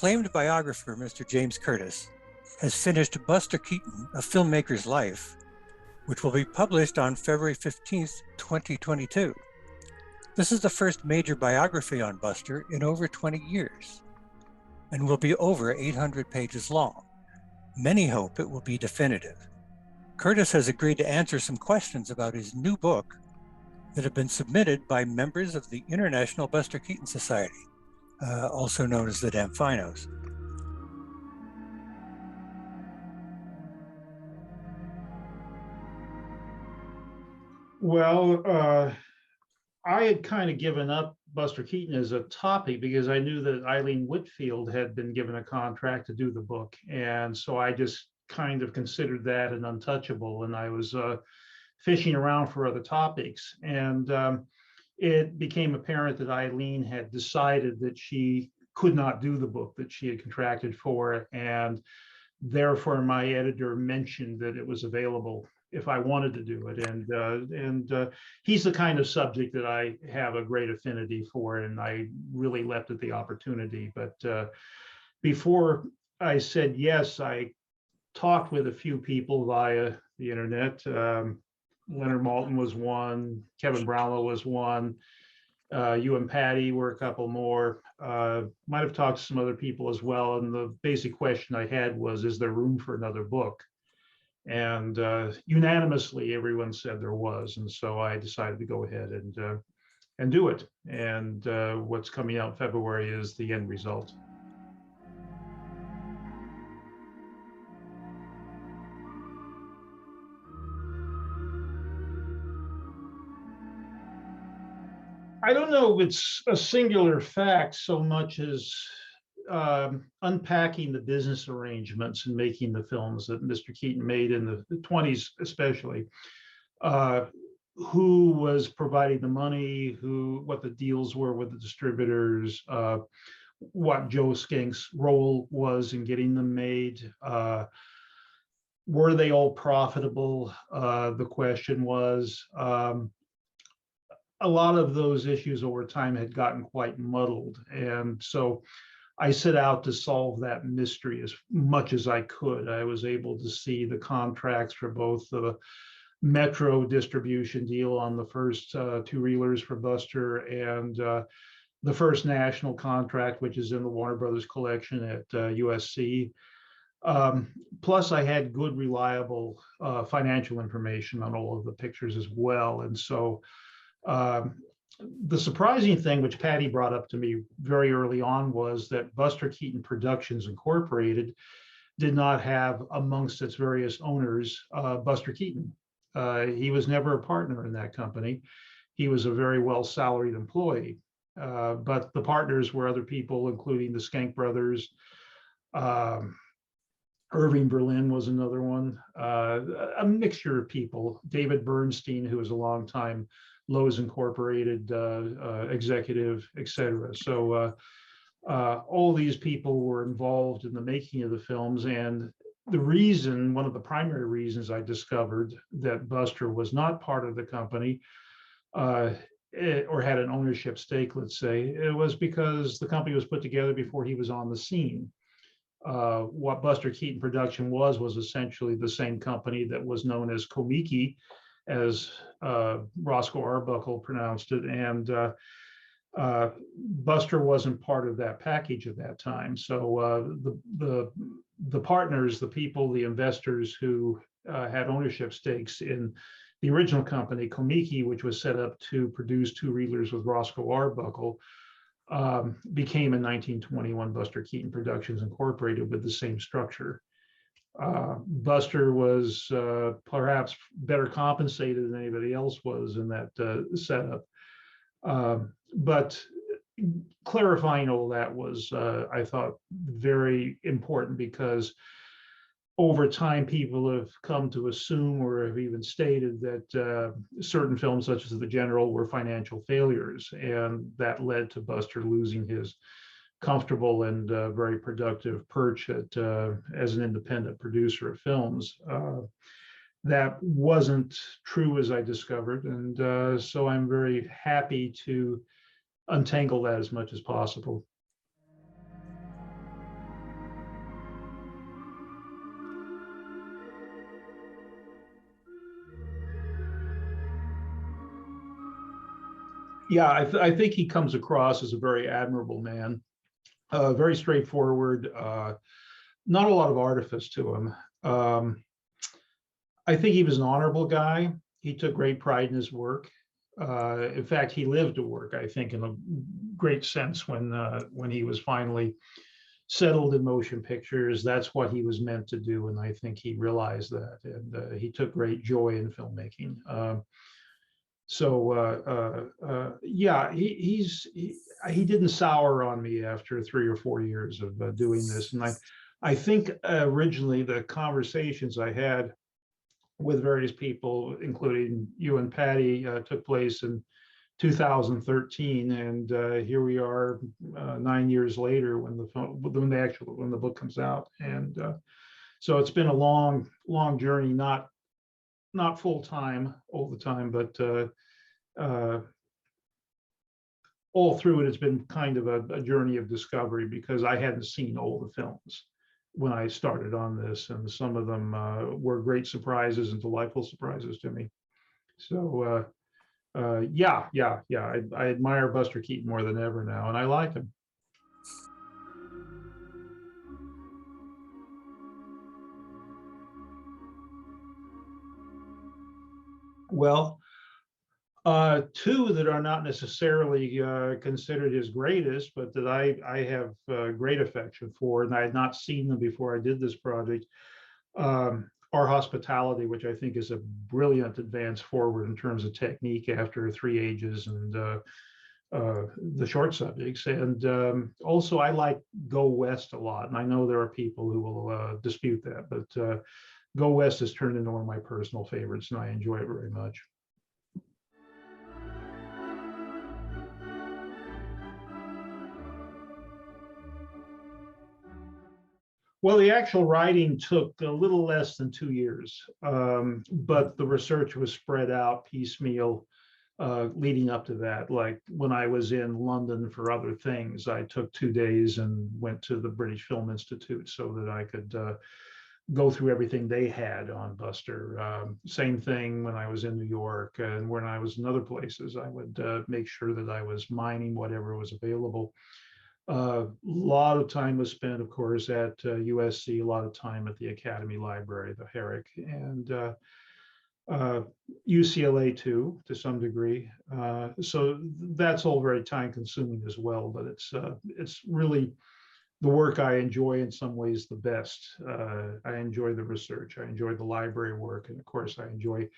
acclaimed biographer, Mr. James Curtis, has finished Buster Keaton, A Filmmaker's Life, which will be published on February 15th, 2022. This is the first major biography on Buster in over 20 years and will be over 800 pages long. Many hope it will be definitive. Curtis has agreed to answer some questions about his new book that have been submitted by members of the International Buster Keaton Society, also known as the Damfinos. Well, I had kind of given up Buster Keaton as a topic because I knew that Eileen Whitfield had been given a contract to do the book. And so I just kind of considered that an untouchable, and I was fishing around for other topics. And it became apparent that Eileen had decided that she could not do the book that she had contracted for. And therefore, my editor mentioned that it was available if I wanted to do it. And he's the kind of subject that I have a great affinity for, and I really leapt at the opportunity. But before I said yes, I talked with a few people via the internet. Leonard Maltin was one, Kevin Brownlow was one, you and Patty were a couple more. Might have talked to some other people as well. And the basic question I had was, is there room for another book? And unanimously, everyone said there was. And so I decided to go ahead and do it. And what's coming out in February is the end result. I don't know if it's a singular fact so much as unpacking the business arrangements and making the films that Mr. Keaton made in the 20s, especially. Who was providing the money, what the deals were with the distributors, what Joe Skank's role was in getting them made. Were they all profitable? The question was. A lot of those issues over time had gotten quite muddled. And so I set out to solve that mystery as much as I could. I was able to see the contracts for both the Metro distribution deal on the first two reelers for Buster and the first national contract, which is in the Warner Brothers collection at USC. Plus, I had good, reliable financial information on all of the pictures as well. And so the surprising thing, which Patty brought up to me very early on, was that Buster Keaton Productions Incorporated did not have amongst its various owners Buster Keaton. He was never a partner in that company. He was a very well salaried employee, but the partners were other people, including the Skank brothers. Irving Berlin was another one, a mixture of people. David Bernstein, who was a longtime Lowe's Incorporated executive, et cetera. So all these people were involved in the making of the films. And the reason, one of the primary reasons I discovered that Buster was not part of the company or had an ownership stake, let's say, it was because the company was put together before he was on the scene. What Buster Keaton Production was essentially the same company that was known as Komiki, as Roscoe Arbuckle pronounced it, and Buster wasn't part of that package at that time. So the partners, the people, the investors who had ownership stakes in the original company, Komiki, which was set up to produce two reelers with Roscoe Arbuckle, became in 1921 Buster Keaton Productions Incorporated with the same structure. Buster was perhaps better compensated than anybody else was in that setup. But clarifying all that was, I thought, very important, because over time people have come to assume, or have even stated, that certain films such as The General were financial failures, and that led to Buster losing his comfortable and very productive perch as an independent producer of films. That wasn't true, as I discovered, and so I'm very happy to untangle that as much as possible. Yeah, I think he comes across as a very admirable man, very straightforward, not a lot of artifice to him. I think he was an honorable guy. He took great pride in his work. In fact, he lived to work, I think, in a great sense when he was finally settled in motion pictures. That's what he was meant to do, and I think he realized that, and he took great joy in filmmaking. Yeah, he didn't sour on me after 3 or 4 years of doing this, and I think originally the conversations I had with various people, including you and Patty, took place in 2013, and here we are 9 years later when the book comes out, and so it's been a long journey, not full time all the time, but all through it, it's been kind of a journey of discovery, because I hadn't seen all the films when I started on this, and some of them were great surprises and delightful surprises to me. So yeah, I admire Buster Keaton more than ever now, and I like him. Well, two that are not necessarily considered his greatest, but that I have great affection for, and I had not seen them before I did this project, are Hospitality, which I think is a brilliant advance forward in terms of technique after Three Ages and the short subjects. And also, I like Go West a lot, and I know there are people who will dispute that, but Go West has turned into one of my personal favorites, and I enjoy it very much. Well, the actual writing took a little less than 2 years, but the research was spread out piecemeal leading up to that. Like when I was in London for other things, I took 2 days and went to the British Film Institute so that I could go through everything they had on Buster. Same thing when I was in New York, and when I was in other places, I would make sure that I was mining whatever was available. A lot of time was spent, of course, at USC, a lot of time at the Academy Library, the Herrick, and UCLA too, to some degree. So that's all very time consuming as well, but it's really the work I enjoy in some ways the best. I enjoy the research, I enjoy the library work, and of course I enjoy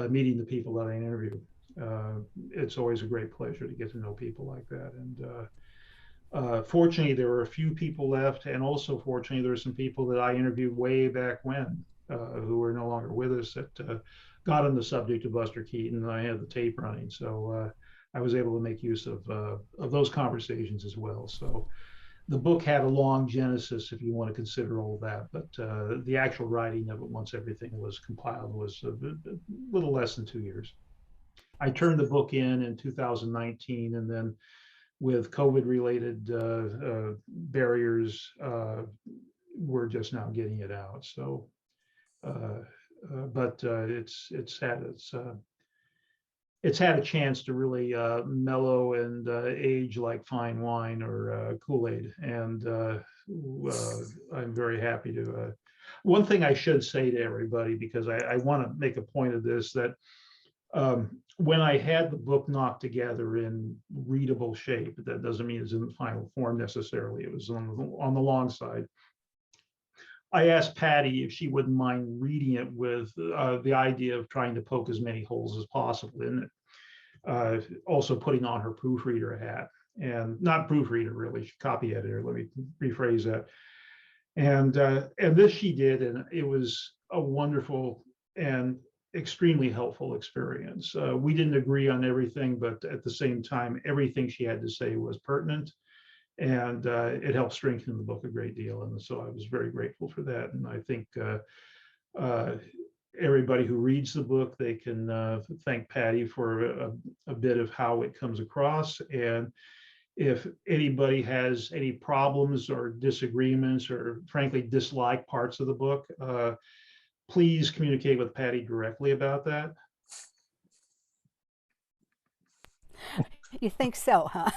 meeting the people that I interview. It's always a great pleasure to get to know people like that. And fortunately, there were a few people left, and also fortunately, there were some people that I interviewed way back when who are no longer with us that got on the subject of Buster Keaton. I had the tape running, so I was able to make use of those conversations as well. So the book had a long genesis, if you want to consider all that, but the actual writing of it, once everything was compiled, was a little less than 2 years. I turned the book in 2019, and then with COVID-related barriers, we're just now getting it out. So, but it's had a chance to really mellow and age like fine wine or Kool-Aid, and I'm very happy to. One thing I should say to everybody, because I want to make a point of this, that when I had the book knocked together in readable shape, that doesn't mean it's in the final form necessarily. It was on the long side. I asked Patty if she wouldn't mind reading it with the idea of trying to poke as many holes as possible in it. Also putting on her proofreader hat, and not proofreader really, copy editor. Let me rephrase that. And this she did, and it was a wonderful and extremely helpful experience. We didn't agree on everything, but at the same time, everything she had to say was pertinent, and it helped strengthen the book a great deal. And so I was very grateful for that. And I think everybody who reads the book, they can thank Patty for a bit of how it comes across. And if anybody has any problems or disagreements, or frankly dislike parts of the book, please communicate with Patty directly about that. You think so, huh?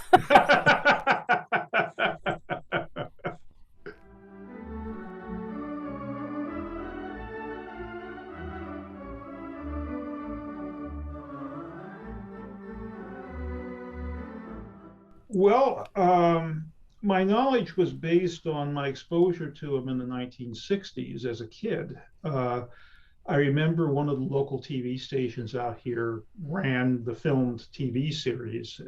Well, my knowledge was based on my exposure to him in the 1960s as a kid. I remember one of the local TV stations out here ran the filmed TV series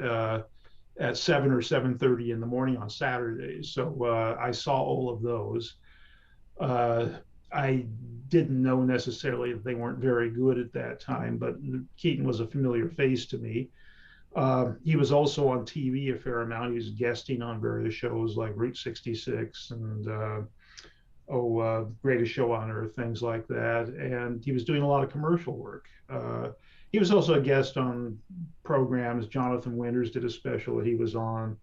at 7 or 7:30 in the morning on Saturdays. So I saw all of those. Uh, I didn't know necessarily that they weren't very good at that time, but Keaton was a familiar face to me. He was also on TV a fair amount. He was guesting on various shows like Route 66 and Greatest Show on Earth, things like that. And he was doing a lot of commercial work. He was also a guest on programs. Jonathan Winters did a special that he was on,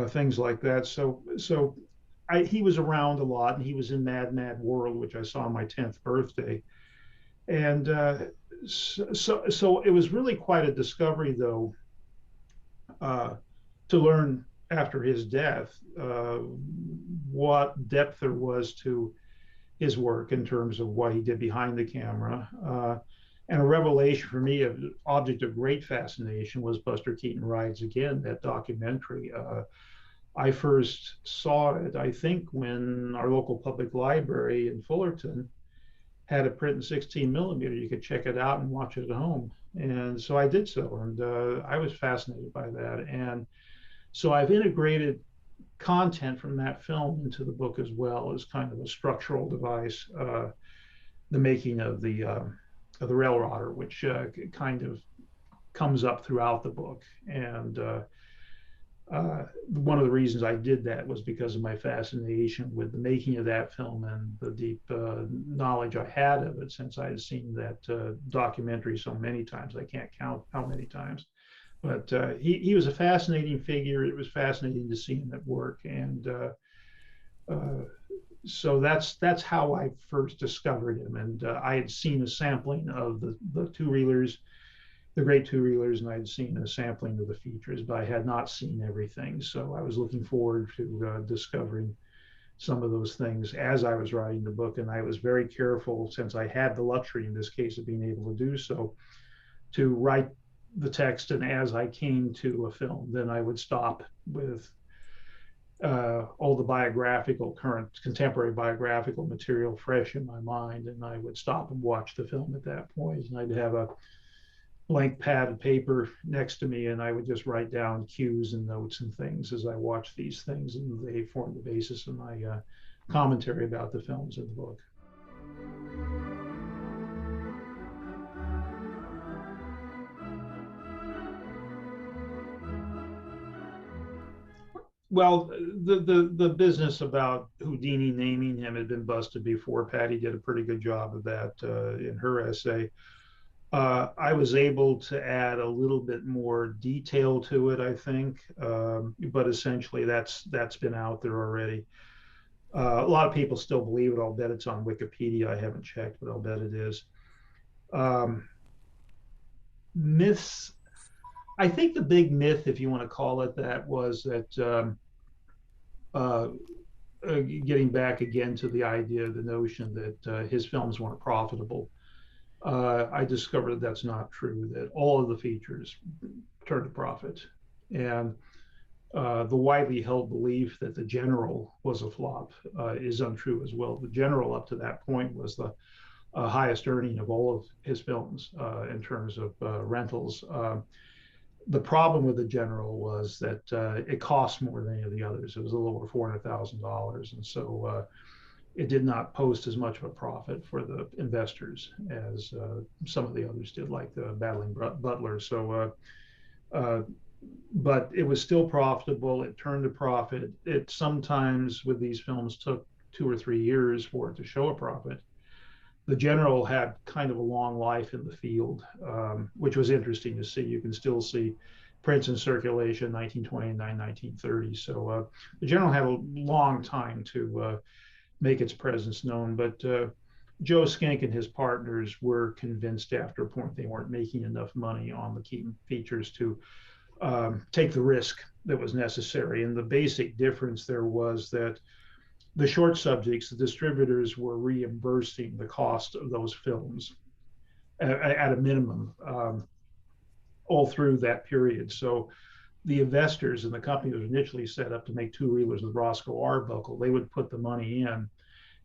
things like that. He was around a lot, and he was in Mad Mad World, which I saw on my 10th birthday. And so it was really quite a discovery, though, to learn after his death what depth there was to his work in terms of what he did behind the camera. And a revelation for me, an object of great fascination, was Buster Keaton Rides Again, that documentary. I first saw it, I think, when our local public library in Fullerton had a print in 16 millimeter. You could check it out and watch it at home. And so I did so, and I was fascinated by that. And so I've integrated content from that film into the book as well as kind of a structural device, the making of the railroader, which kind of comes up throughout the book. And one of the reasons I did that was because of my fascination with the making of that film and the deep knowledge I had of it, since I had seen that documentary so many times. I can't count how many times. But he was a fascinating figure. It was fascinating to see him at work. And so that's how I first discovered him. And I had seen a sampling of the two-reelers, the great two-reelers, and I had seen a sampling of the features, but I had not seen everything. So I was looking forward to discovering some of those things as I was writing the book. And I was very careful, since I had the luxury in this case of being able to do so, to write the text. And as I came to a film, then I would stop with all the biographical, current contemporary biographical material fresh in my mind, and I would stop and watch the film at that point. And I'd have a blank pad of paper next to me, and I would just write down cues and notes and things as I watched these things, and they formed the basis of my commentary about the films in the book. Well, the business about Houdini naming him had been busted before. Patty did a pretty good job of that in her essay. I was able to add a little bit more detail to it, I think, but essentially that's been out there already. A lot of people still believe it. I'll bet it's on Wikipedia. I haven't checked, but I'll bet it is. Myths. I think the big myth, if you want to call it that, was that getting back again to the idea, the notion that his films weren't profitable. I discovered that that's not true, that all of the features turned a profit. And the widely held belief that The General was a flop is untrue as well. The General, up to that point, was the highest earning of all of his films in terms of rentals. The problem with The General was that it cost more than any of the others. It was a little over $400,000. And so it did not post as much of a profit for the investors as some of the others did, like the Battling Butler. So, but it was still profitable. It turned a profit. It sometimes, with these films, took 2 or 3 years for it to show a profit. The General had kind of a long life in the field, which was interesting to see. You can still see prints in circulation, 1929, 1930. So the General had a long time to make its presence known. But Joe Schenck and his partners were convinced after a point they weren't making enough money on the Keaton features to take the risk that was necessary. And the basic difference there was that the short subjects, the distributors were reimbursing the cost of those films at a minimum all through that period. So the investors in the company was initially set up to make two reelers with Roscoe Arbuckle. They would put the money in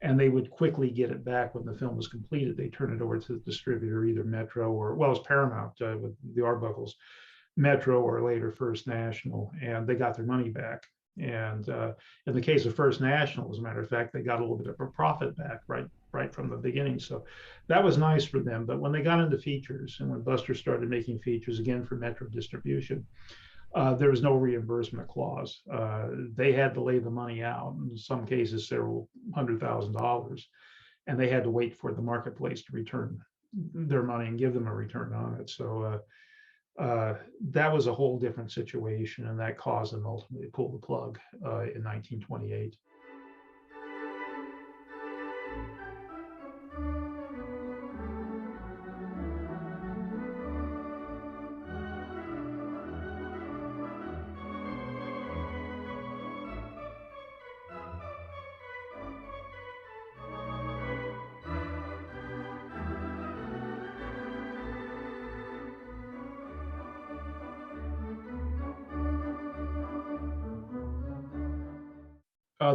and they would quickly get it back when the film was completed. They turn it over to the distributor, either Metro or, well, it was Paramount with the Arbuckles, Metro or later First National, and they got their money back. And in the case of First National, as a matter of fact, they got a little bit of a profit back right from the beginning. So that was nice for them. But when they got into features and when Buster started making features again for Metro distribution, there was no reimbursement clause. They had to lay the money out, in some cases several $100,000, and they had to wait for the marketplace to return their money and give them a return on it. So that was a whole different situation, and that caused them ultimately to pull the plug in 1928.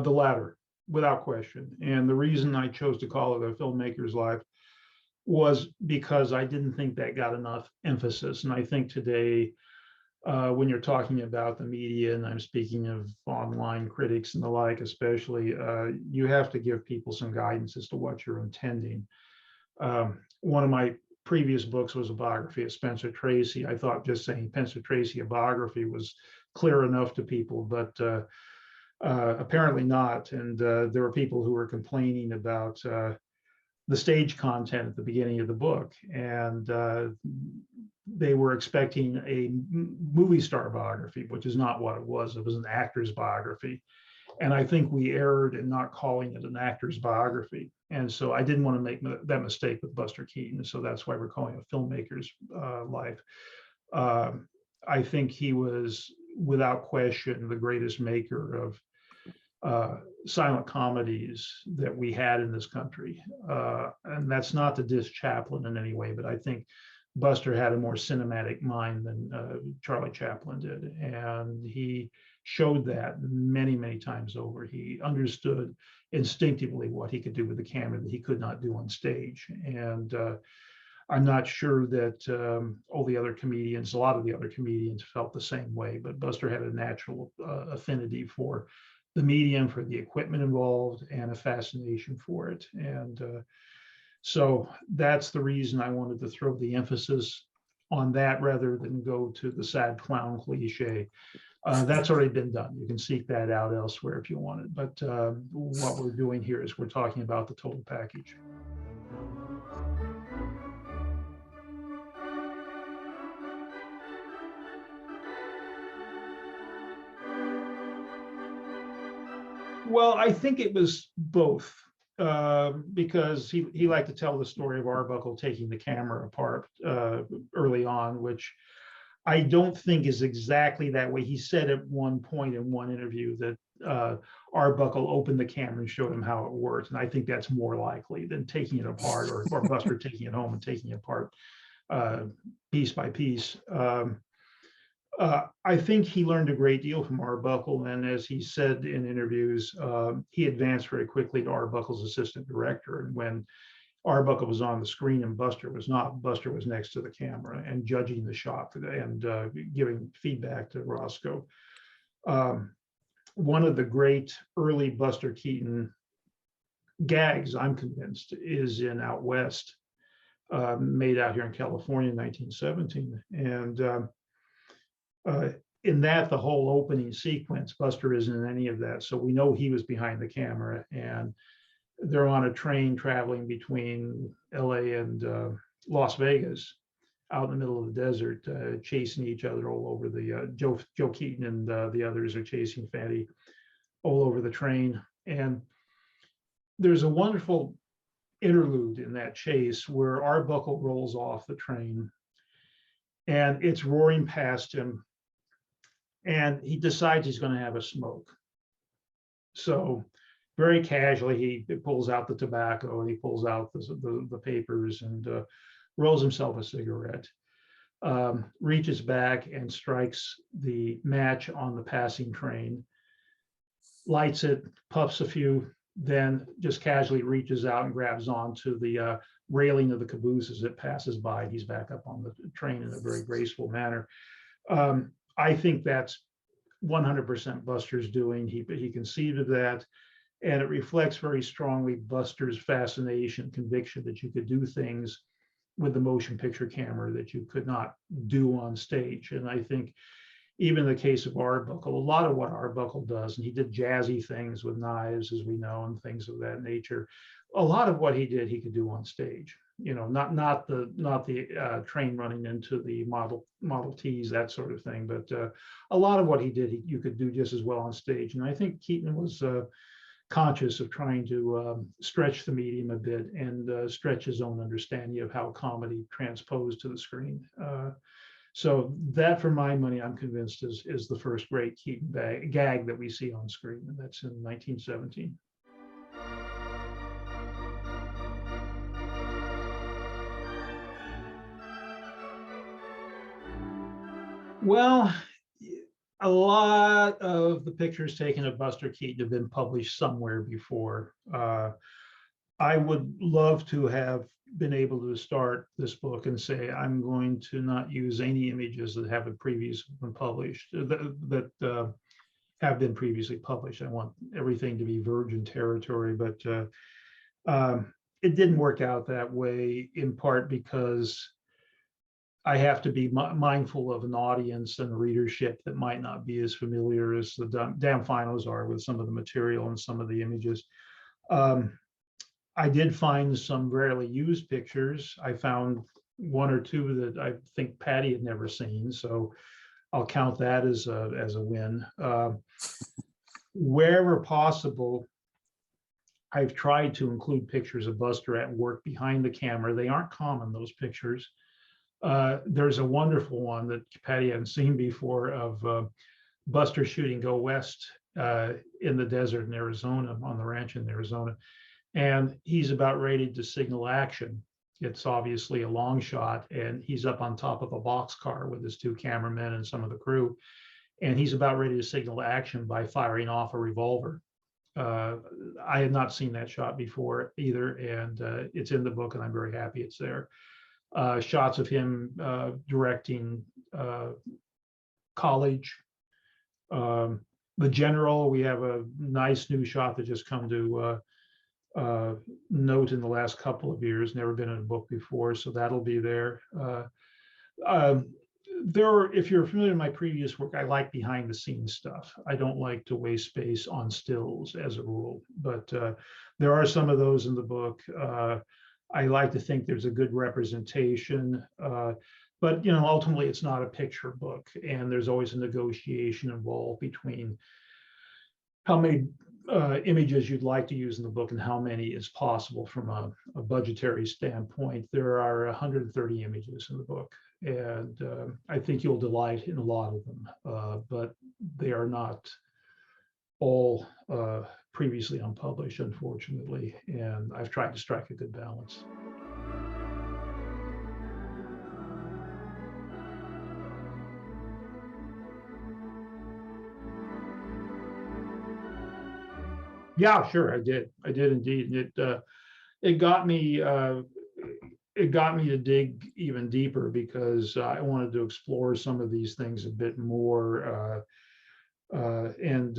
The latter, without question. And the reason I chose to call it A Filmmaker's Life was because I didn't think that got enough emphasis. And I think today, when you're talking about the media, and I'm speaking of online critics and the like, especially, you have to give people some guidance as to what you're intending. One of my previous books was a biography of Spencer Tracy. I thought just saying Spencer Tracy, a biography, was clear enough to people, but apparently not. And there were people who were complaining about the stage content at the beginning of the book. And they were expecting a movie star biography, which is not what it was. It was an actor's biography. And I think we erred in not calling it an actor's biography. And so I didn't want to make that mistake with Buster Keaton. So that's why we're calling it A Filmmaker's Life. I think he was, without question, the greatest maker of silent comedies that we had in this country. And that's not to diss Chaplin in any way, but I think Buster had a more cinematic mind than Charlie Chaplin did. And he showed that many, many times over. He understood instinctively what he could do with the camera that he could not do on stage. And I'm not sure that all the other comedians, a lot of the other comedians felt the same way, but Buster had a natural affinity for the medium, for the equipment involved, and a fascination for it. And so that's the reason I wanted to throw the emphasis on that rather than go to the sad clown cliche. That's already been done. You can seek that out elsewhere if you want it. But what we're doing here is we're talking about the total package. Well, I think it was both, because he liked to tell the story of Arbuckle taking the camera apart early on, which I don't think is exactly that way. He said at one point in one interview that Arbuckle opened the camera and showed him how it worked. And I think that's more likely than taking it apart, or Buster taking it home and taking it apart piece by piece. I think he learned a great deal from Arbuckle, and as he said in interviews, he advanced very quickly to Arbuckle's assistant director. And when Arbuckle was on the screen and Buster was not, Buster was next to the camera and judging the shot and giving feedback to Roscoe. One of the great early Buster Keaton gags, I'm convinced, is in Out West, made out here in California in 1917. And in that, the whole opening sequence, Buster isn't in any of that. So we know he was behind the camera, and they're on a train traveling between LA and Las Vegas out in the middle of the desert, chasing each other all over the, Joe Keaton and the others are chasing Fatty all over the train. And there's a wonderful interlude in that chase where Arbuckle rolls off the train and it's roaring past him. and he decides he's going to have a smoke. So very casually, he pulls out the tobacco and he pulls out the papers and rolls himself a cigarette, reaches back and strikes the match on the passing train, lights it, puffs a few, then just casually reaches out and grabs onto the railing of the caboose as it passes by. He's back up on the train in a very graceful manner. I think that's 100% Buster's doing. He conceived of that, and it reflects very strongly Buster's fascination, conviction that you could do things with the motion picture camera that you could not do on stage. And I think even in the case of Arbuckle, a lot of what Arbuckle does, and he did jazzy things with knives, as we know, and things of that nature. A lot of what he did, he could do on stage. You know, not the train running into the Model Ts, that sort of thing, but a lot of what he did, you could do just as well on stage. And I think Keaton was conscious of trying to stretch the medium a bit and stretch his own understanding of how comedy transposed to the screen. So that, for my money, I'm convinced is the first great Keaton gag that we see on screen, and that's in 1917. Well, a lot of the pictures taken of Buster Keaton have been published somewhere before. I would love to have been able to start this book and say, I'm going to not use any images that haven't previously been published, that have been previously published. I want everything to be virgin territory, but it didn't work out that way, in part because I have to be mindful of an audience and a readership that might not be as familiar as the damn finals are with some of the material and some of the images. I did find some rarely used pictures. I found one or two that I think Patty had never seen, so I'll count that as a win. Wherever possible, I've tried to include pictures of Buster at work behind the camera. They aren't common, those pictures. There's a wonderful one that Patty hadn't seen before of Buster shooting Go West in the desert in Arizona, on the ranch in Arizona. And he's about ready to signal action. It's obviously a long shot, and he's up on top of a boxcar with his two cameramen and some of the crew. And he's about ready to signal action by firing off a revolver. I had not seen that shot before either, and it's in the book, and I'm very happy it's there. Shots of him directing college. The general, we have a nice new shot that just come to note in the last couple of years, never been in a book before, so that'll be there. If you're familiar with my previous work, I like behind the scenes stuff. I don't like to waste space on stills as a rule, but there are some of those in the book. I like to think there's a good representation, but ultimately it's not a picture book, and there's always a negotiation involved between how many images you'd like to use in the book and how many is possible from a budgetary standpoint. There are 130 images in the book, and I think you'll delight in a lot of them, but they are not all previously unpublished, unfortunately, and I've tried to strike a good balance. Yeah, sure, I did indeed. It got me to dig even deeper, because I wanted to explore some of these things a bit more, and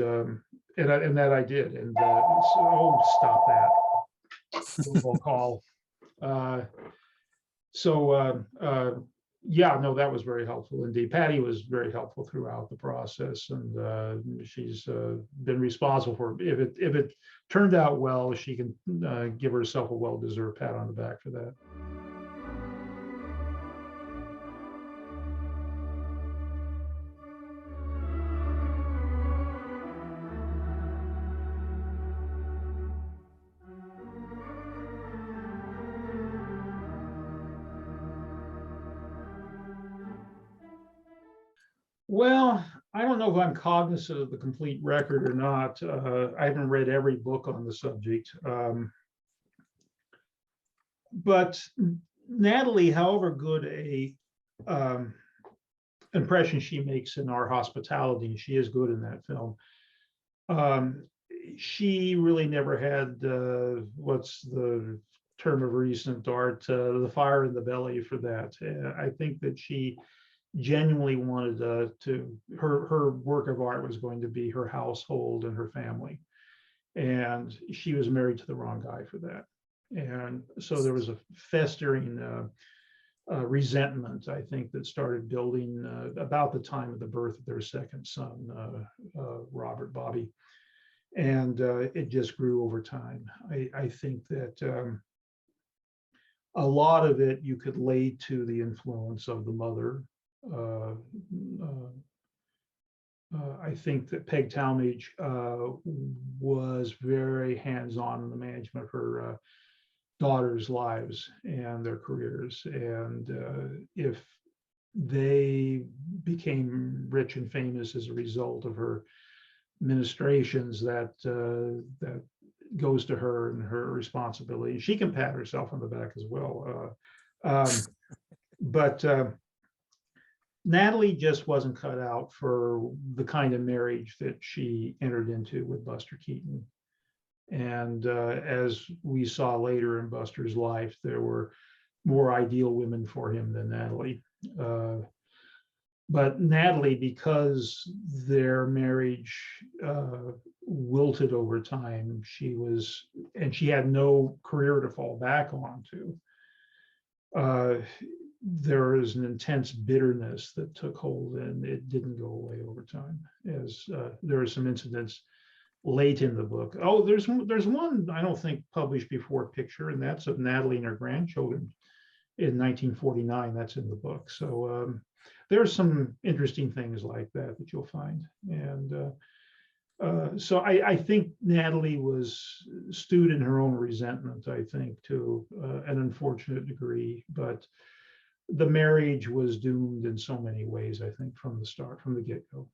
that I did. And so, stop that. We'll call. Yeah, no, that was very helpful indeed. Patty was very helpful throughout the process, and she's been responsible for it. If it turned out well, she can give herself a well-deserved pat on the back for that. Well, I don't know if I'm cognizant of the complete record or not. I haven't read every book on the subject. But Natalie, however good a impression she makes in Our Hospitality, and she is good in that film, she really never had what's the term of recent art, the fire in the belly for that. I think that she genuinely wanted her work of art was going to be her household and her family, and she was married to the wrong guy for that. And so there was a festering resentment, I think, that started building about the time of the birth of their second son, Robert Bobby. And it just grew over time. I think that a lot of it you could lay to the influence of the mother. I think that Peg Talmadge was very hands-on in the management of her daughters' lives and their careers. And if they became rich and famous as a result of her ministrations, that goes to her and her responsibility. She can pat herself on the back as well. But Natalie just wasn't cut out for the kind of marriage that she entered into with Buster Keaton. And as we saw later in Buster's life, there were more ideal women for him than Natalie. But Natalie, because their marriage wilted over time, she had no career to fall back onto. There is an intense bitterness that took hold, and it didn't go away over time. As there are some incidents late in the book. Oh, there's one I don't think published before picture, and that's of Natalie and her grandchildren in 1949. That's in the book. So there's some interesting things like that you'll find. And so I think Natalie was stewed in her own resentment, I think, to an unfortunate degree. But the marriage was doomed in so many ways, I think, from the start, from the get-go.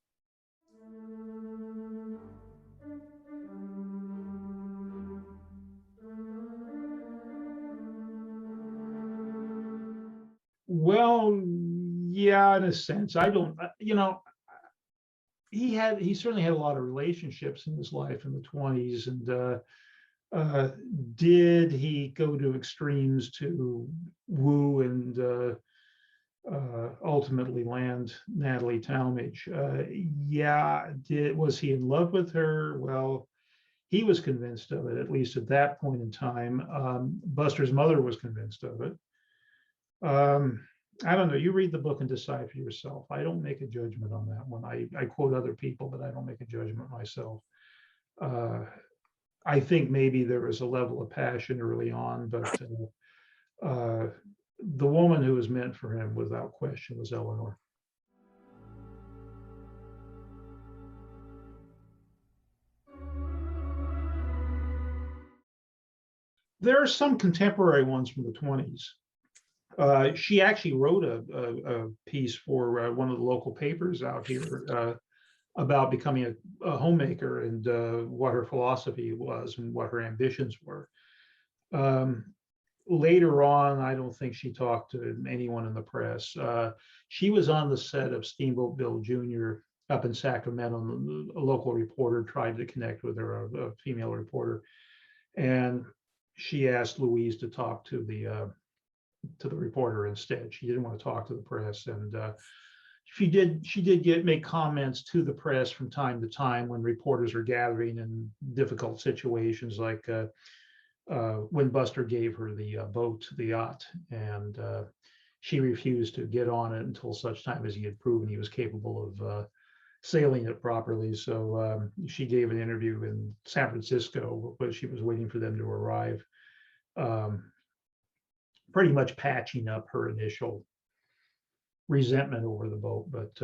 Well, yeah, in a sense. I don't, he certainly had a lot of relationships in his life in the 20s. And did he go to extremes to woo and ultimately land Natalie Talmadge? Yeah. Was he in love with her? Well, he was convinced of it, at least at that point in time. Buster's mother was convinced of it. I don't know. You read the book and decide for yourself. I don't make a judgment on that one. I quote other people, but I don't make a judgment myself. I think maybe there was a level of passion early on, but the woman who was meant for him, without question, was Eleanor. There are some contemporary ones from the 20s. She actually wrote a piece for one of the local papers out here about becoming a homemaker and what her philosophy was and what her ambitions were. Later on, I don't think she talked to anyone in the press. She was on the set of Steamboat Bill Jr. up in Sacramento. A local reporter tried to connect with her, a female reporter, and she asked Louise to talk to the reporter instead. She didn't want to talk to the press, and she did make comments to the press from time to time when reporters are gathering in difficult situations, like when Buster gave her the boat, the yacht, and she refused to get on it until such time as he had proven he was capable of sailing it properly. So she gave an interview in San Francisco, but she was waiting for them to arrive, pretty much patching up her initial resentment over the boat. But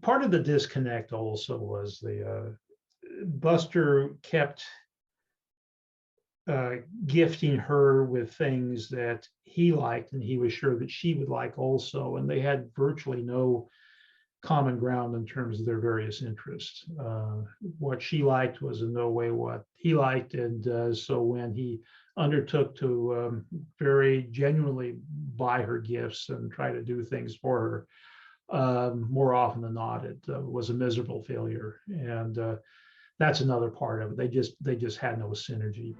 part of the disconnect also was the Buster kept gifting her with things that he liked and he was sure that she would like also, and they had virtually no common ground in terms of their various interests. What she liked was in no way what he liked, and so when he undertook to very genuinely buy her gifts and try to do things for her, more often than not, it was a miserable failure, and that's another part of it. They just had no synergy.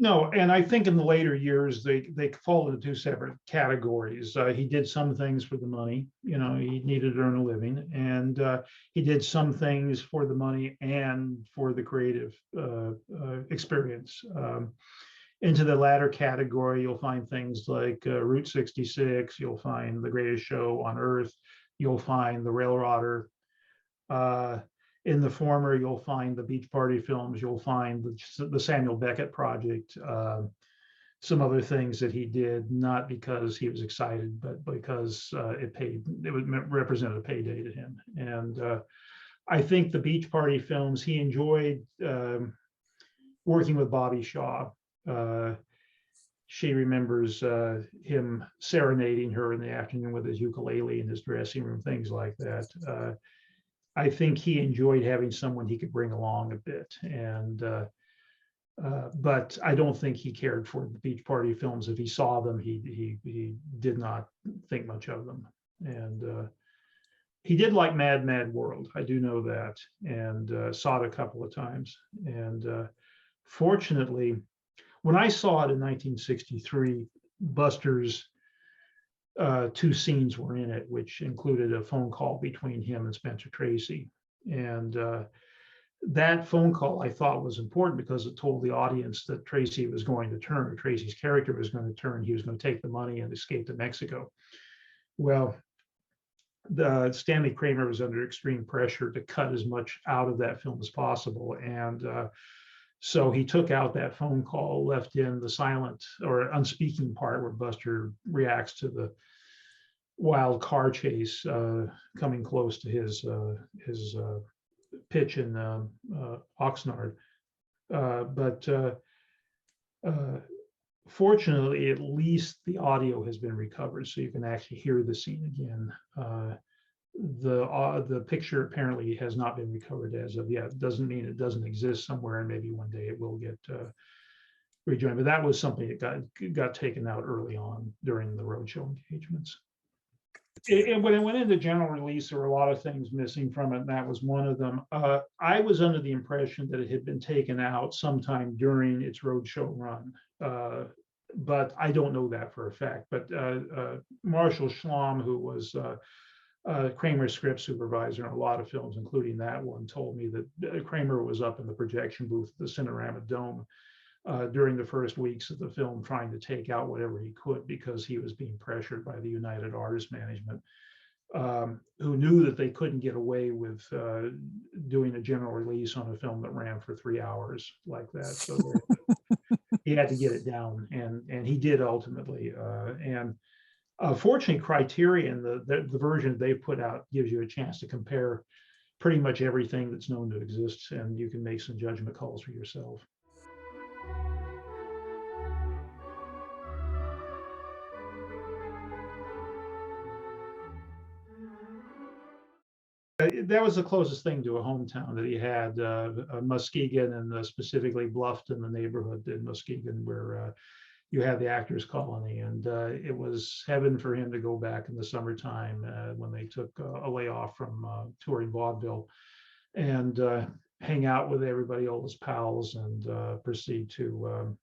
No, and I think in the later years they fall into two separate categories. He did some things for the money, you know, he needed to earn a living, and he did some things for the money and for the creative experience. Into the latter category, you'll find things like Route 66. You'll find The Greatest Show on Earth. You'll find The Railrodder. In the former, you'll find the Beach Party films, you'll find the Samuel Beckett project, some other things that he did, not because he was excited, but because it represented a payday to him. And I think the Beach Party films, he enjoyed working with Bobby Shaw. She remembers him serenading her in the afternoon with his ukulele in his dressing room, things like that. I think he enjoyed having someone he could bring along a bit, and but I don't think he cared for the Beach Party films. If he saw them, he did not think much of them, and he did like Mad Mad World. I do know that, and saw it a couple of times. And fortunately, when I saw it in 1963, Buster's two scenes were in it, which included a phone call between him and Spencer Tracy. And that phone call I thought was important because it told the audience that Tracy was going to turn, Tracy's character was going to turn, he was going to take the money and escape to Mexico. Well, Stanley Kramer was under extreme pressure to cut as much out of that film as possible. And so he took out that phone call, left in the silent or unspeaking part where Buster reacts to the wild car chase coming close to his pitch in Oxnard. But fortunately, at least the audio has been recovered, so you can actually hear the scene again. The picture apparently has not been recovered as of yet. Doesn't mean it doesn't exist somewhere, and maybe one day it will get rejoined. But that was something that got taken out early on during the roadshow engagements. When it went into general release, there were a lot of things missing from it, and that was one of them. I was under the impression that it had been taken out sometime during its roadshow run, but I don't know that for a fact. But Marshall Schlamm, who was Kramer's script supervisor in a lot of films, including that one, told me that Kramer was up in the projection booth at the Cinerama Dome during the first weeks of the film, trying to take out whatever he could because he was being pressured by the United Artists Management, who knew that they couldn't get away with doing a general release on a film that ran for 3 hours like that. So he had to get it down, and he did ultimately. Fortunately, Criterion, the version they put out, gives you a chance to compare pretty much everything that's known to exist, and you can make some judgment calls for yourself. That was the closest thing to a hometown that he had, Muskegon, and specifically Bluffton, the neighborhood in Muskegon where you had the Actors Colony, and it was heaven for him to go back in the summertime when they took a layoff from touring vaudeville and hang out with everybody, all his pals, and proceed to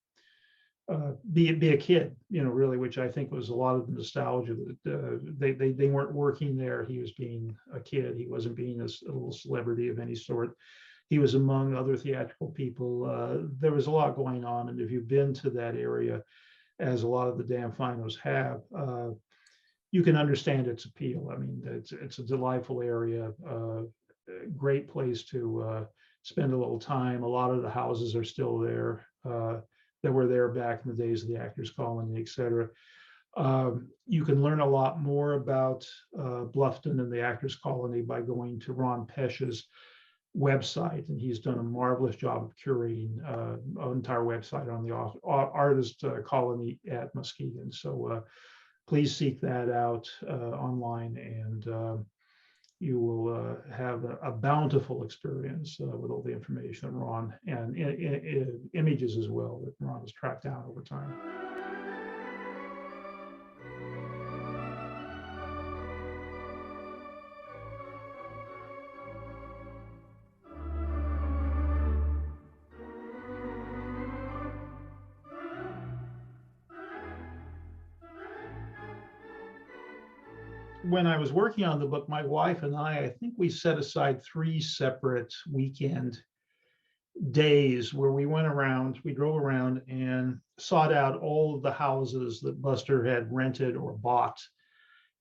be a kid, you know, really, which I think was a lot of the nostalgia that they weren't working there. He was being a kid. He wasn't being a little celebrity of any sort. He was among other theatrical people. There was a lot going on, and if you've been to that area, as a lot of the Dan Finos have, you can understand its appeal. I mean, it's a delightful area, great place to spend a little time. A lot of the houses are still there that were there back in the days of the Actors Colony, et cetera. You can learn a lot more about Bluffton and the Actors Colony by going to Ron Pesch's website, and he's done a marvelous job of curating an entire website on the artist colony at Muskegon. So please seek that out online, and you will have a bountiful experience with all the information that Ron and images as well that Ron has tracked down over time. When I was working on the book, my wife and I think we set aside 3 separate weekend days where we drove around and sought out all of the houses that Buster had rented or bought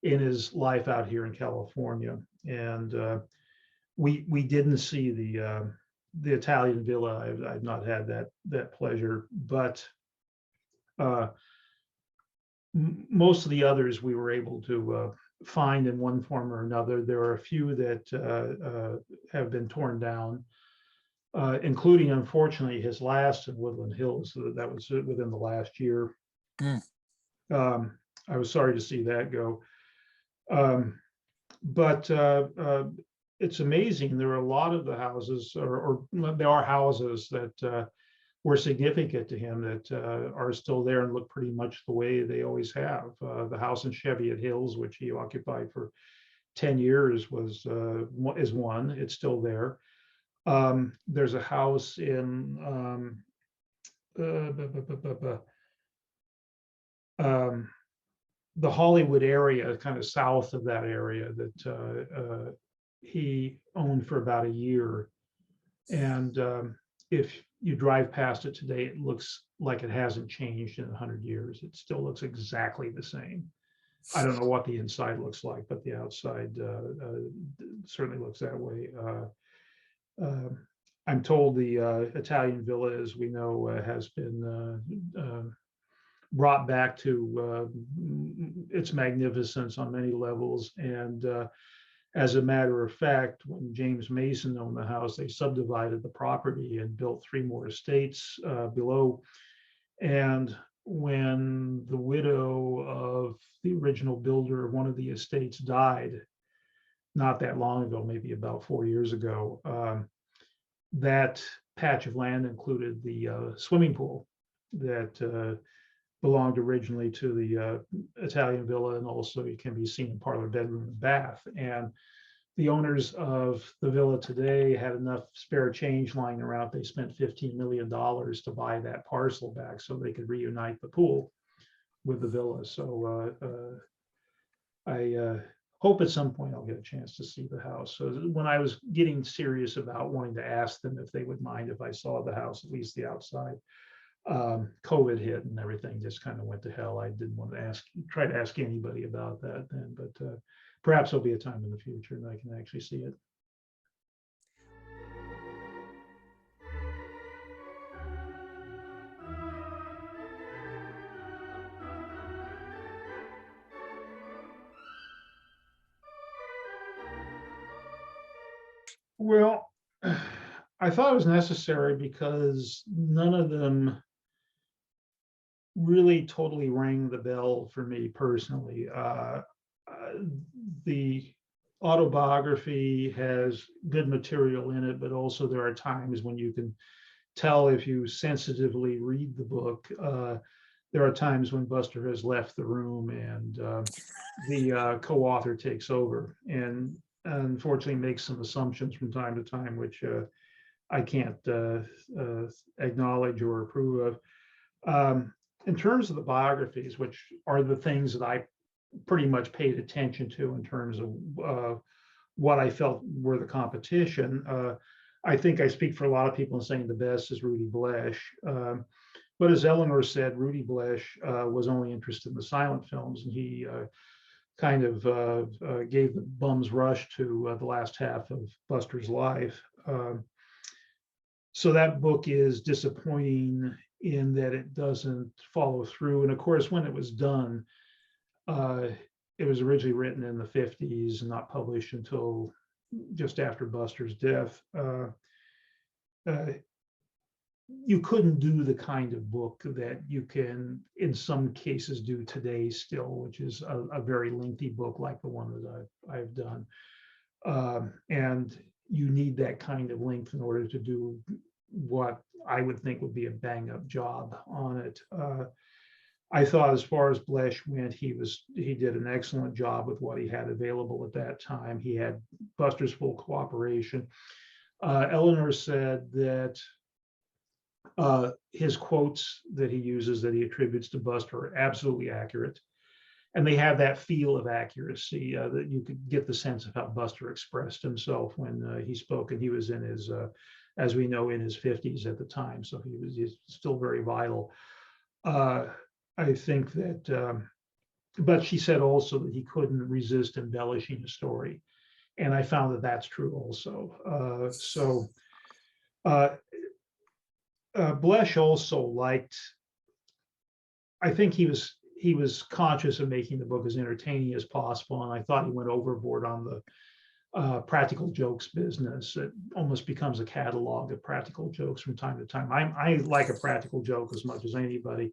in his life out here in California. And we didn't see the Italian villa. I've not had that pleasure, but most of the others we were able to find in one form or another. There are a few that have been torn down, including, unfortunately, his last in Woodland Hills. That was within the last year. I was sorry to see that go. But it's amazing. There are a lot of the houses, or there are houses that were significant to him that are still there and look pretty much the way they always have. The house in Cheviot Hills, which he occupied for 10 years, is one. It's still there. There's a house in the Hollywood area, kind of south of that area, that he owned for about a year. And if you drive past it today, it looks like it hasn't changed in 100 years. It still looks exactly the same. I don't know what the inside looks like, but the outside certainly looks that way. I'm told the Italian villa, as we know, has been brought back to its magnificence on many levels. And as a matter of fact, when James Mason owned the house, they subdivided the property and built 3 more estates below. And when the widow of the original builder of one of the estates died, not that long ago, maybe about 4 years ago, that patch of land included the swimming pool that belonged originally to the Italian villa, and also it can be seen in parlor, bedroom, and bath. And the owners of the villa today had enough spare change lying around. They spent $15 million to buy that parcel back so they could reunite the pool with the villa. So I hope at some point I'll get a chance to see the house. So when I was getting serious about wanting to ask them if they would mind if I saw the house, at least the outside, COVID hit and everything just kind of went to hell. I didn't want to try to ask anybody about that then, but perhaps there'll be a time in the future that I can actually see it. Well, I thought it was necessary because none of them really totally rang the bell for me personally. The autobiography has good material in it, but also there are times when you can tell if you sensitively read the book. There are times when Buster has left the room and the co-author takes over and unfortunately makes some assumptions from time to time, which I can't acknowledge or approve of. In terms of the biographies, which are the things that I pretty much paid attention to in terms of what I felt were the competition, I think I speak for a lot of people in saying the best is Rudy Blesh. But as Eleanor said, Rudy Blesh was only interested in the silent films, and he kind of gave the bum's rush to the last half of Buster's life. So that book is disappointing in that it doesn't follow through. And of course, when it was done, it was originally written in the 50s and not published until just after Buster's death. You couldn't do the kind of book that you can, in some cases, do today still, which is a very lengthy book like the one that I've done. And you need that kind of length in order to do what I would think would be a bang-up job on it. I thought as far as Blesh went, he did an excellent job with what he had available at that time. He had Buster's full cooperation. Eleanor said that his quotes that he uses, that he attributes to Buster, are absolutely accurate. And they have that feel of accuracy that you could get the sense of how Buster expressed himself when he spoke. And he was in his, as we know, in his 50s at the time. So he's still very vital. I think that, but she said also that he couldn't resist embellishing a story. And I found that that's true also. Blesh also liked, I think he was conscious of making the book as entertaining as possible. And I thought he went overboard on the practical jokes business. It almost becomes a catalog of practical jokes from time to time. I like a practical joke as much as anybody.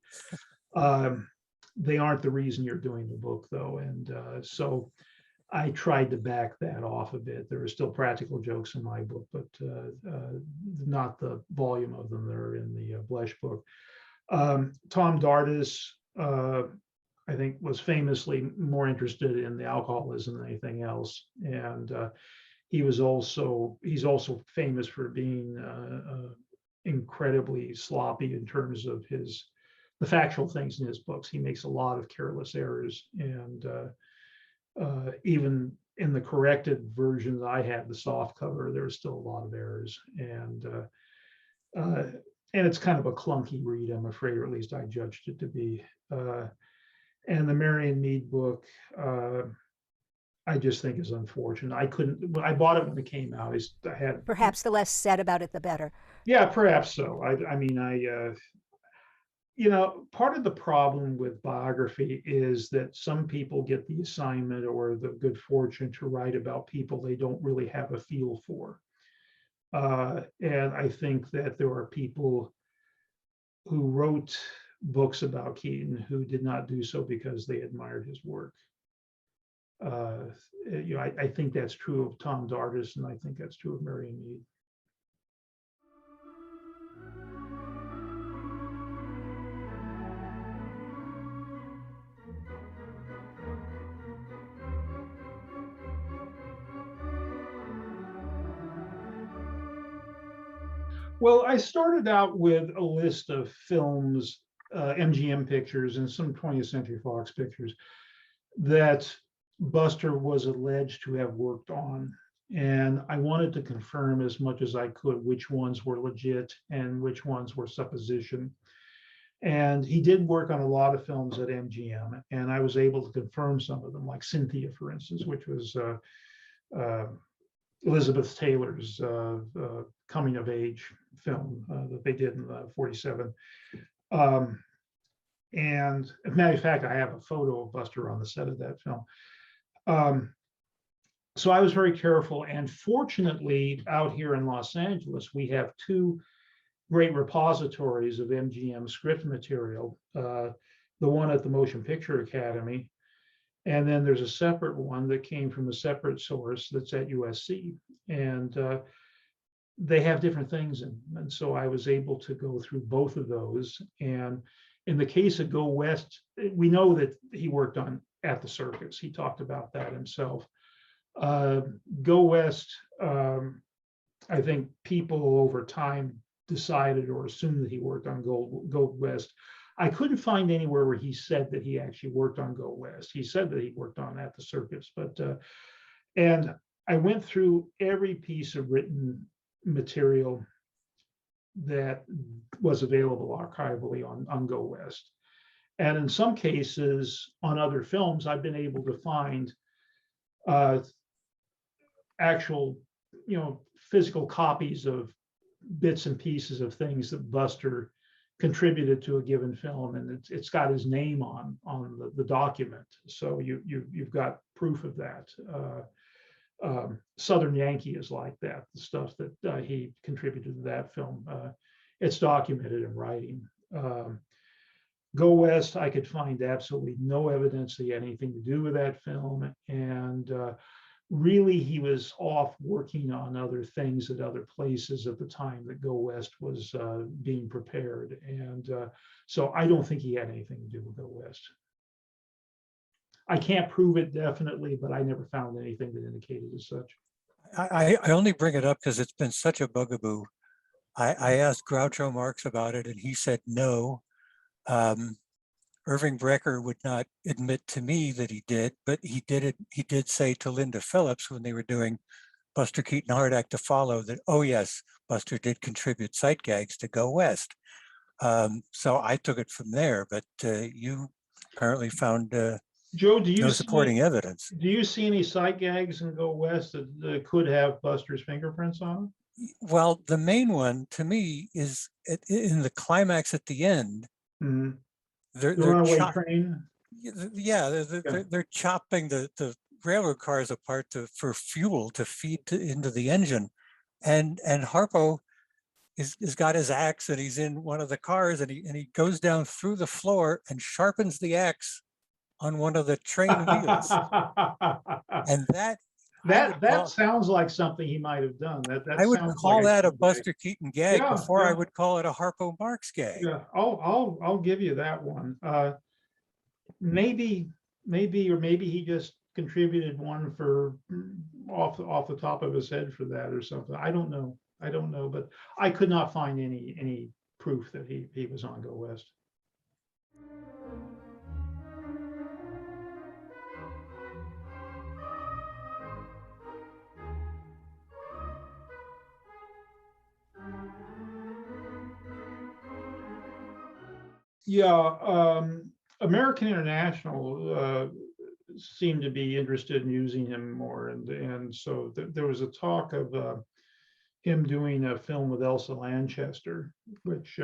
They aren't the reason you're doing the book, though. And so I tried to back that off a bit. There are still practical jokes in my book, but not the volume of them that are in the Blesh book. Tom Dardis, I think, was famously more interested in the alcoholism than anything else. And he's also famous for being incredibly sloppy in terms of the factual things in his books. He makes a lot of careless errors, and even in the corrected versions I had, the soft cover, there's still a lot of errors, and it's kind of a clunky read, I'm afraid, or at least I judged it to be. And the Marion Mead book, I just think is unfortunate. I bought it when it came out. I had perhaps the less said about it, the better. Yeah, perhaps so. I mean, part of the problem with biography is that some people get the assignment or the good fortune to write about people they don't really have a feel for. And I think that there are people who wrote books about Keaton who did not do so because they admired his work. I think that's true of Tom Dardis, and I think that's true of Marion Mead. Well, I started out with a list of films, MGM pictures and some 20th Century Fox pictures that Buster was alleged to have worked on. And I wanted to confirm as much as I could which ones were legit and which ones were supposition. And he did work on a lot of films at MGM, and I was able to confirm some of them, like Cynthia, for instance, which was Elizabeth Taylor's coming of age film that they did in 47. And as a matter of fact, I have a photo of Buster on the set of that film. So I was very careful. And fortunately, out here in Los Angeles, we have two great repositories of MGM script material. The one at the Motion Picture Academy, and then there's a separate one that came from a separate source that's at USC. And they have different things in them. And so I was able to go through both of those. And in the case of Go West, we know that he worked on At the Circus. He talked about that himself. Go West, I think people over time decided or assumed that he worked on Go West. I couldn't find anywhere where he said that he actually worked on Go West. He said that he worked on At the Circus, but and I went through every piece of written material that was available archivally on Go West. And in some cases on other films, I've been able to find actual, physical copies of bits and pieces of things that Buster contributed to a given film, and it's got his name on the document. So you've got proof of that. Southern Yankee is like that. The stuff that he contributed to that film, it's documented in writing. Go West, I could find absolutely no evidence that he had anything to do with that film, and really he was off working on other things at other places at the time that Go West was being prepared, and so I don't think he had anything to do with Go West. I can't prove it definitely, but I never found anything that indicated as such. I only bring it up because it's been such a bugaboo. I asked Groucho Marx about it, and he said no. Irving Brecker would not admit to me that he did, but he did it. He did say to Linda Phillips when they were doing Buster Keaton Hard Act to Follow that, oh yes, Buster did contribute sight gags to Go West. So I took it from there, but you apparently found Joe, do you no supporting evidence. Do you see any sight gags in Go West that could have Buster's fingerprints on them? Well, the main one to me is in the climax at the end. Mm-hmm. They're runaway train. Yeah, they're chopping the railroad cars apart for fuel to feed into the engine, and Harpo is got his axe and he's in one of the cars and he goes down through the floor and sharpens the axe on one of the train wheels, and that sounds like something he might have done. That I would call like that a Buster Keaton gag before yeah. I would call it a Harpo Marx gag. Yeah, I'll give you that one. Maybe he just contributed one for off the top of his head for that or something. I don't know, but I could not find any proof that he was on Go West. Yeah, American International seemed to be interested in using him more, and so there was a talk of him doing a film with Elsa Lanchester, which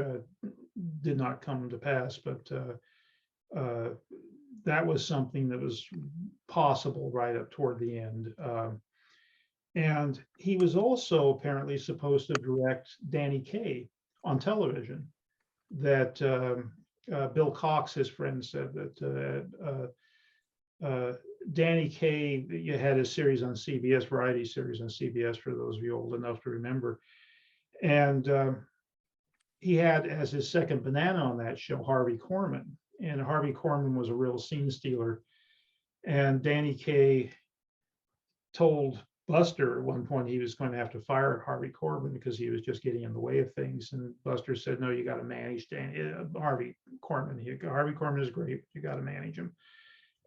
did not come to pass, but that was something that was possible right up toward the end. And he was also apparently supposed to direct Danny Kaye on television. That Bill Cox, his friend, said that Danny Kaye had a series on CBS, variety series on CBS, for those of you old enough to remember. And he had as his second banana on that show Harvey Korman. And Harvey Korman was a real scene stealer. And Danny Kaye told Buster at one point he was going to have to fire Harvey Korman because he was just getting in the way of things. And Buster said, no, you got to manage Harvey Korman. Harvey Korman is great, but you got to manage him.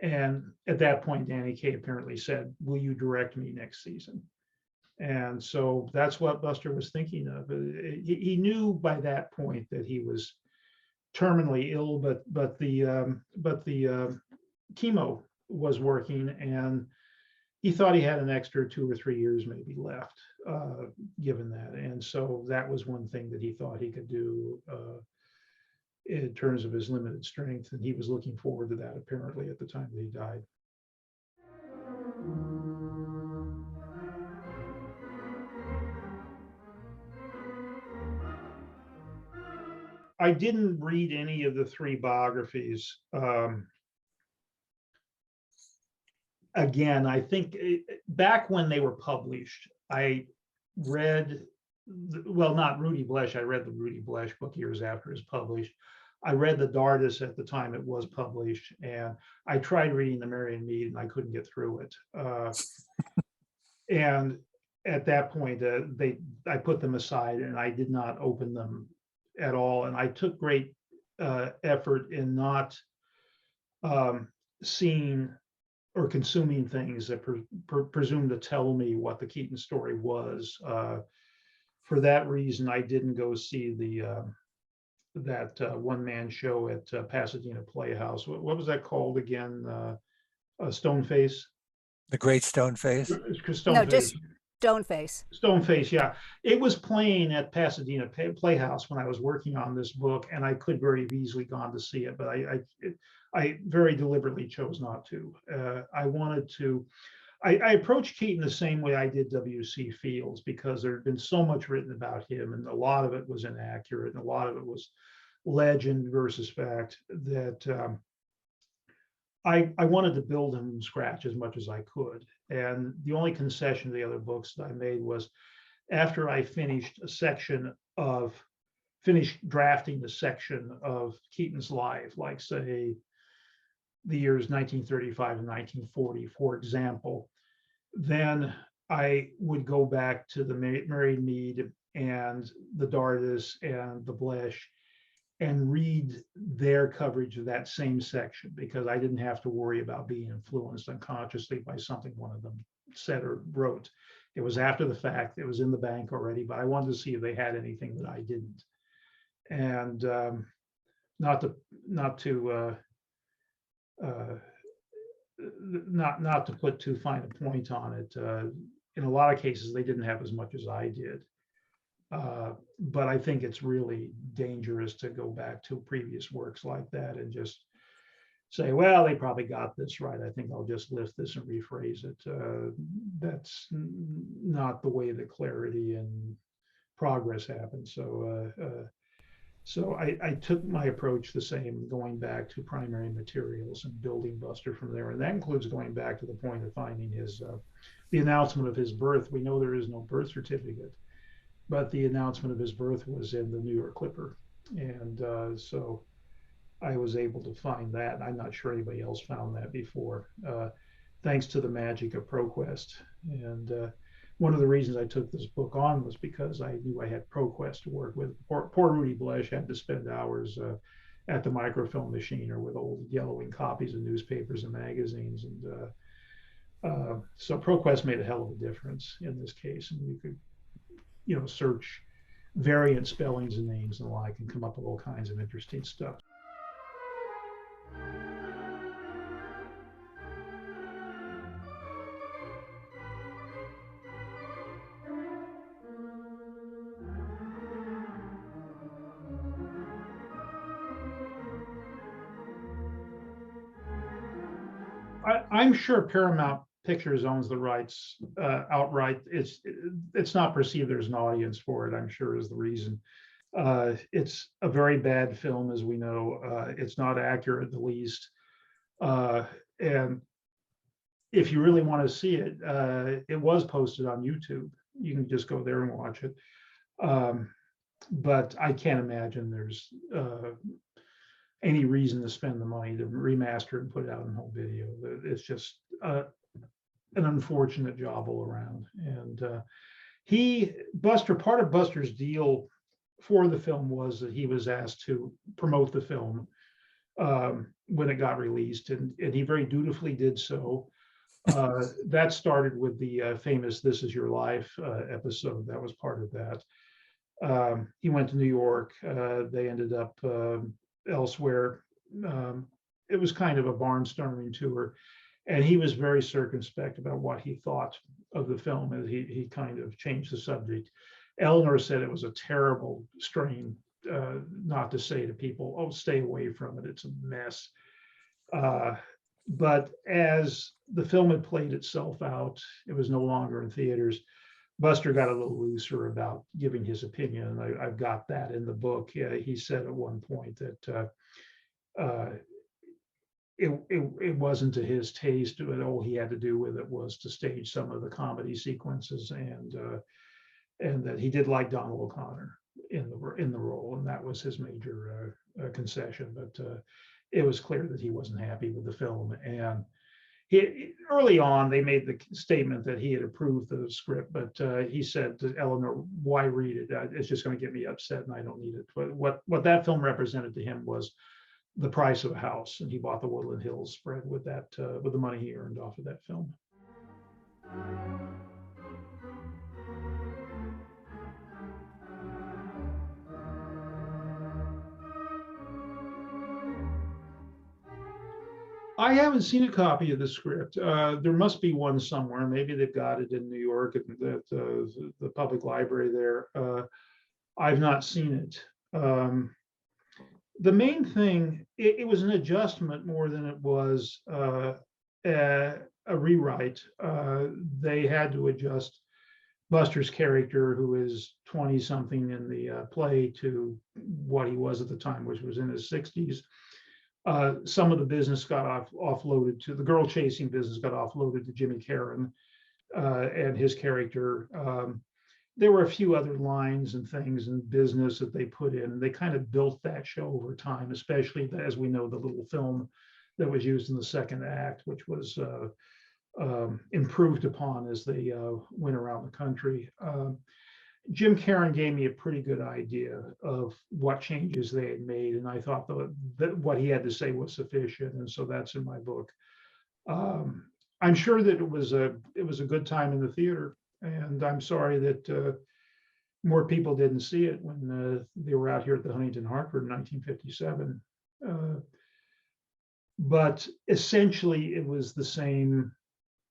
And at that point, Danny Kaye apparently said, will you direct me next season? And so that's what Buster was thinking of. He knew by that point that he was terminally ill, but the chemo was working, and he thought he had an extra 2 or 3 years maybe left, given that. And so that was one thing that he thought he could do in terms of his limited strength. And he was looking forward to that apparently at the time that he died. I didn't read any of the 3 biographies. Again, I think back when they were published, I read, well, not Rudy Blesh. I read the Rudy Blesh book years after it was published. I read the Dardis at the time it was published, and I tried reading the Marion Mead, and I couldn't get through it. And at that point, I put them aside, and I did not open them at all. And I took great effort in not seeing or consuming things that presume to tell me what the Keaton story was. For that reason, I didn't go see that one-man show at Pasadena Playhouse. What was that called again? Stoneface? The Great Stoneface? No, just Stoneface. Stoneface, yeah. It was playing at Pasadena Playhouse when I was working on this book, and I could very have easily gone to see it, but I very deliberately chose not to. I wanted to. I approached Keaton the same way I did W.C. Fields, because there had been so much written about him, and a lot of it was inaccurate, and a lot of it was legend versus fact, that I wanted to build him from scratch as much as I could. And the only concession to the other books that I made was, after I finished drafting the section of Keaton's life, like say the years 1935 and 1940, for example, then I would go back to the Mary Mead and the Dardis and the Blesh and read their coverage of that same section, because I didn't have to worry about being influenced unconsciously by something one of them said or wrote. It was after the fact, it was in the bank already, but I wanted to see if they had anything that I didn't. And not to put too fine a point on it. In a lot of cases, they didn't have as much as I did. But I think it's really dangerous to go back to previous works like that and just say, well, they probably got this right. I think I'll just lift this and rephrase it. That's not the way that clarity and progress happens. So I took my approach the same, going back to primary materials and building Buster from there. And that includes going back to the point of finding the announcement of his birth. We know there is no birth certificate, but the announcement of his birth was in the New York Clipper. And so I was able to find that. I'm not sure anybody else found that before, thanks to the magic of ProQuest. And one of the reasons I took this book on was because I knew I had ProQuest to work with. Poor Rudy Blesh had to spend hours at the microfilm machine or with old yellowing copies of newspapers and magazines. And so ProQuest made a hell of a difference in this case. And you could, search variant spellings and names and the like and come up with all kinds of interesting stuff. I'm sure Paramount Pictures owns the rights outright. It's not perceived there's an audience for it, I'm sure, is the reason. It's a very bad film, as we know. It's not accurate in the least. And if you really want to see it, it was posted on YouTube. You can just go there and watch it. But I can't imagine there's any reason to spend the money to remaster and put it out in home video. It's just an unfortunate job all around. And part of Buster's deal for the film was that he was asked to promote the film when it got released, and he very dutifully did so. That started with the famous "This Is Your Life" episode. That was part of that. He went to New York. They ended up elsewhere. It was kind of a barnstorming tour, and he was very circumspect about what he thought of the film, and he kind of changed the subject. Eleanor said it was a terrible strain, not to say to people, oh, stay away from it, it's a mess. But as the film had played itself out, it was no longer in theaters, Buster got a little looser about giving his opinion. And I've got that in the book. He said at one point that it wasn't to his taste, but all he had to do with it was to stage some of the comedy sequences, and that he did like Donald O'Connor in the role, and that was his major concession. But it was clear that he wasn't happy with the film. And early on, they made the statement that he had approved the script, but he said to Eleanor, "Why read it? It's just going to get me upset, and I don't need it." But what that film represented to him was the price of a house, and he bought the Woodland Hills spread with that, with the money he earned off of that film. I haven't seen a copy of the script. There must be one somewhere. Maybe they've got it in New York at the public library there. I've not seen it. The main thing, it was an adjustment more than it was a rewrite. They had to adjust Buster's character, who is 20 something in the play, to what he was at the time, which was in his 60s. Some of the business got offloaded to the girl chasing business, got offloaded to Jimmy Caron and his character. There were a few other lines and things in business that they put in. They kind of built that show over time, especially as we know, the little film that was used in the second act, which was improved upon as they went around the country. Jim Caron gave me a pretty good idea of what changes they had made, and I thought that what he had to say was sufficient, and so that's in my book. I'm sure that it was a good time in the theater, and I'm sorry that more people didn't see it when they were out here at the Huntington Hartford in 1957. But essentially, it was the same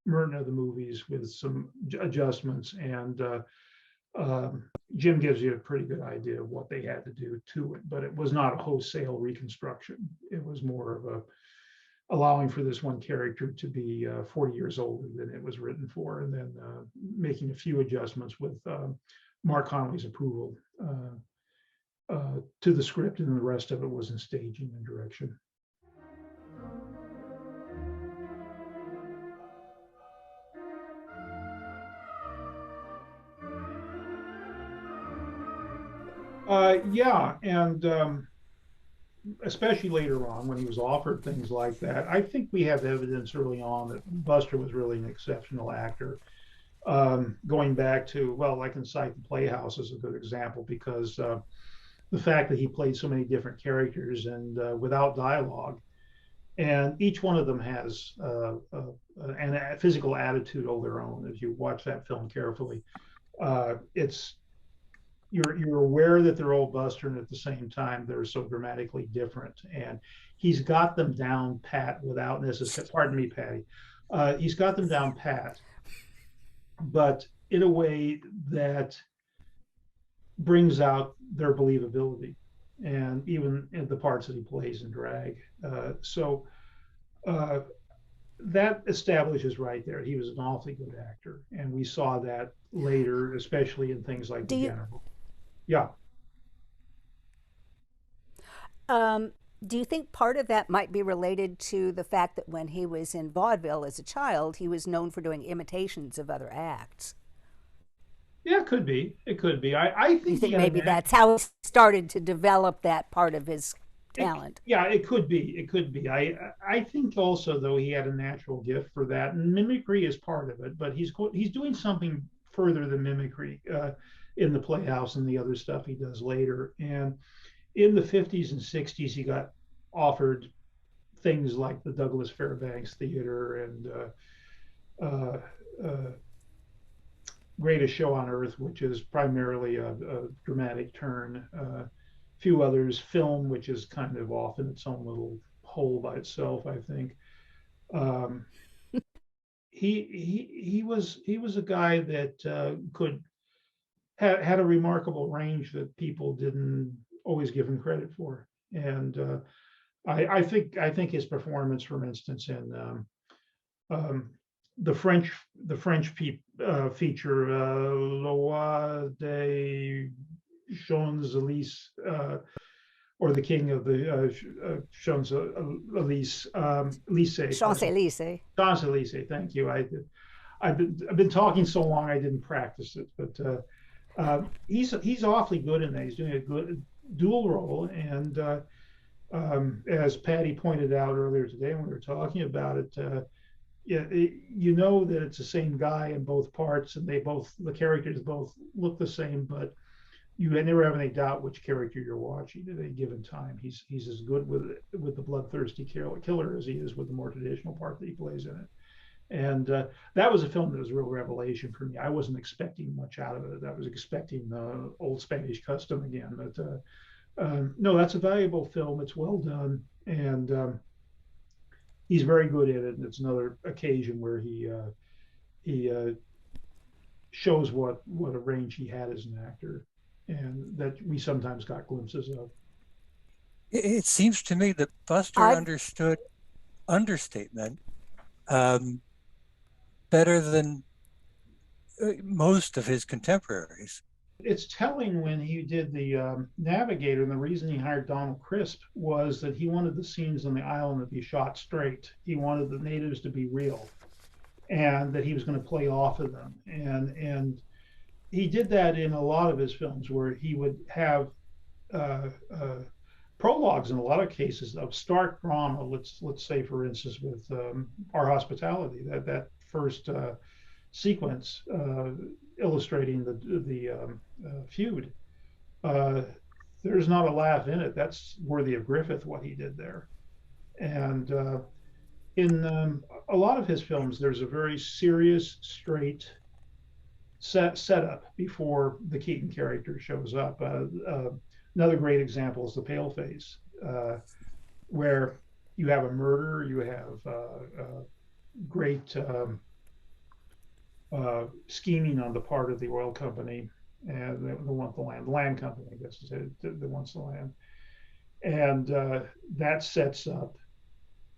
Merton of the movies with some adjustments, and Jim gives you a pretty good idea of what they had to do to it, but it was not a wholesale reconstruction. It was more of allowing for this one character to be 40 years older than it was written for, and then making a few adjustments with Mark Connolly's approval to the script, and the rest of it was in staging and direction. Yeah, and especially later on when he was offered things like that, I think we have evidence early on that Buster was really an exceptional actor. Going back to, well, I can cite the Playhouse as a good example, because the fact that he played so many different characters and without dialogue, and each one of them has a physical attitude of their own. If you watch that film carefully, you're aware that they're all Buster, and at the same time they're so dramatically different. And he's got them down pat without necessarily, pardon me, Patty, he's got them down pat, but in a way that brings out their believability, and even in the parts that he plays in drag. So that establishes right there he was an awfully good actor, and we saw that later, especially in things like The General. Yeah. Do you think part of that might be related to the fact that when he was in vaudeville as a child, he was known for doing imitations of other acts? Yeah, it could be. It could be. I think, you think maybe that's how he started to develop that part of his talent. Yeah, it could be. It could be. I think also, though, he had a natural gift for that, and mimicry is part of it. But he's doing something further than mimicry in the Playhouse and the other stuff he does later. And in the 50s and 60s, he got offered things like the Douglas Fairbanks Theater and Greatest Show on Earth, which is primarily a dramatic turn. A few others, film, which is kind of off in its own little hole by itself, I think. He was a guy that had a remarkable range that people didn't always give him credit for. And I think his performance, for instance, in the French feature Loi des Champs-Élysées, or the King of the Champs-Élysées. Champs-Élysées. Thank you. I've been talking so long I didn't practice it, but he's awfully good in that. He's doing a good dual role, and as Patty pointed out earlier today when we were talking about it, you know that it's the same guy in both parts, and the characters both look the same, but you never have any doubt which character you're watching at any given time. He's as good with the bloodthirsty killer as he is with the more traditional part that he plays in it. And that was a film that was a real revelation for me. I wasn't expecting much out of it. I was expecting old Spanish custom again. But no, that's a valuable film. It's well done. And he's very good at it. And it's another occasion where he shows what a range he had as an actor, and that we sometimes got glimpses of. It seems to me that Buster I've understood understatement better than most of his contemporaries. It's telling when he did the Navigator, and the reason he hired Donald Crisp was that he wanted the scenes on the island to be shot straight. He wanted the natives to be real, and that he was going to play off of them. And he did that in a lot of his films, where he would have prologues in a lot of cases of stark drama. Let's say, for instance, with Our Hospitality, that first sequence illustrating the feud. There's not a laugh in it. That's worthy of Griffith, what he did there. And in a lot of his films, there's a very serious, straight setup before the Keaton character shows up. Another great example is The Paleface, where you have a murder, you have great scheming on the part of the oil company, and they want the land company, I guess, that wants the land. And that sets up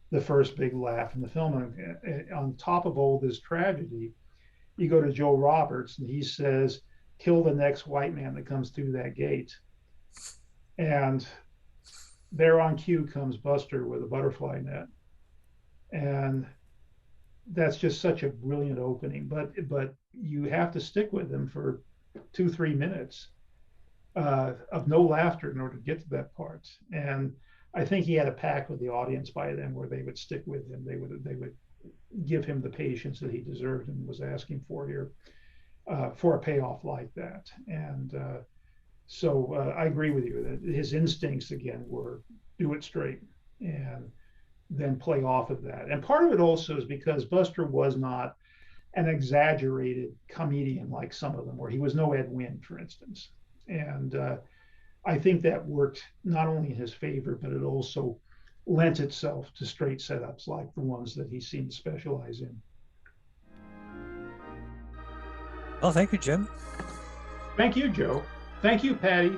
the first big laugh in the film. And on top of all this tragedy, you go to Joe Roberts, and he says, "Kill the next white man that comes through that gate." And there on cue comes Buster with a butterfly net. And that's just such a brilliant opening. But you have to stick with him for 2-3 minutes of no laughter in order to get to that part. And I think he had a pact with the audience by then, where they would stick with him. They would give him the patience that he deserved and was asking for here, for a payoff like that. And so I agree with you that his instincts again were do it straight and then play off of that. And part of it also is because Buster was not an exaggerated comedian like some of them were. He was no Ed Wynn, for instance. And I think that worked not only in his favor, but it also lent itself to straight setups like the ones that he seemed to specialize in. Well, thank you, Jim. Thank you, Joe. Thank you, Patty.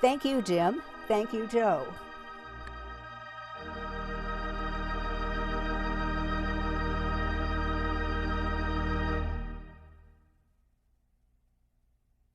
Thank you, Jim. Thank you, Joe.